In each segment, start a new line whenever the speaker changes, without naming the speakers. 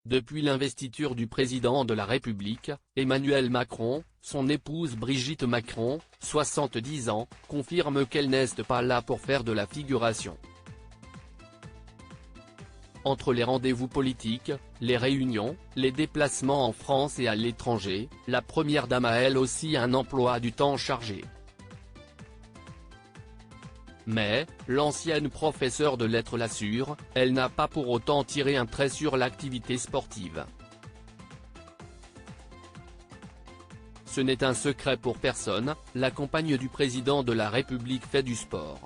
Depuis l'investiture du président de la République, Emmanuel Macron, son épouse Brigitte Macron, 70 ans, confirme qu'elle n'est pas là pour faire de la figuration. Entre les rendez-vous politiques, les réunions, les déplacements en France et à l'étranger, la première dame a elle aussi un emploi du temps chargé. Mais, l'ancienne professeure de lettres l'assure, elle n'a pas pour autant tiré un trait sur l'activité sportive. Ce n'est un secret pour personne, la compagne du président de la République fait du sport.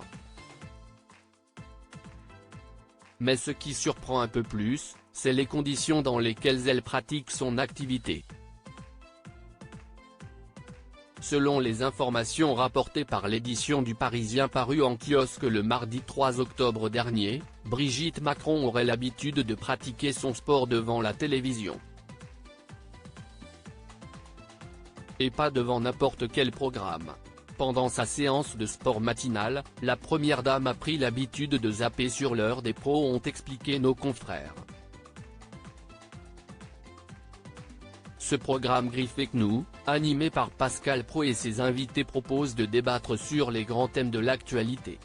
Mais ce qui surprend un peu plus, c'est les conditions dans lesquelles elle pratique son activité. Selon les informations rapportées par l'édition du Parisien parue en kiosque le mardi 3 octobre dernier, Brigitte Macron aurait l'habitude de pratiquer son sport devant la télévision. Et pas devant n'importe quel programme. Pendant sa séance de sport matinale, la première dame a pris l'habitude de zapper sur l'heure des pros, ont expliqué nos confrères. Ce programme Griffé nous, animé par Pascal Praud et ses invités, propose de débattre sur les grands thèmes de l'actualité.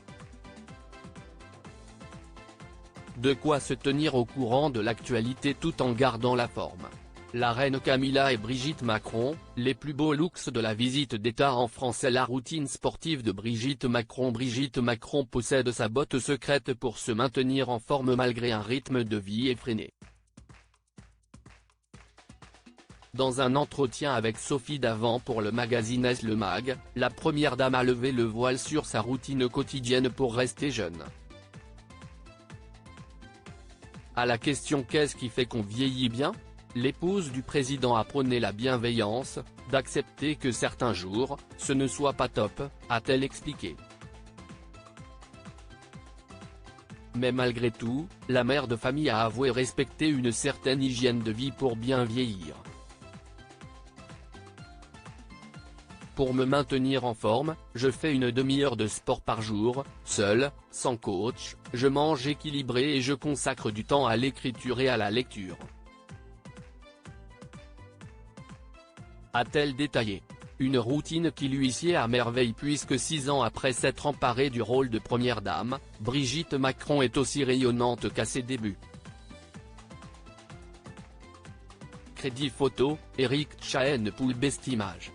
De quoi se tenir au courant de l'actualité tout en gardant la forme. La reine Camilla et Brigitte Macron, les plus beaux looks de la visite d'État en France et la routine sportive de Brigitte Macron. Brigitte Macron possède sa botte secrète pour se maintenir en forme malgré un rythme de vie effréné. Dans un entretien avec Sophie Davant pour le magazine Est Le Mag, la première dame a levé le voile sur sa routine quotidienne pour rester jeune. À la question « Qu'est-ce qui fait qu'on vieillit bien ?», l'épouse du président a prôné la bienveillance, d'accepter que certains jours, ce ne soit pas top, a-t-elle expliqué. Mais malgré tout, la mère de famille a avoué respecter une certaine hygiène de vie pour bien vieillir. Pour me maintenir en forme, je fais une demi-heure de sport par jour, seul, sans coach, je mange équilibré et je consacre du temps à l'écriture et à la lecture. A-t-elle détaillé. Une routine qui lui sied à merveille puisque 6 ans après s'être emparée du rôle de première dame, Brigitte Macron est aussi rayonnante qu'à ses débuts. Crédit photo, Éric Chahen pour Bestimage.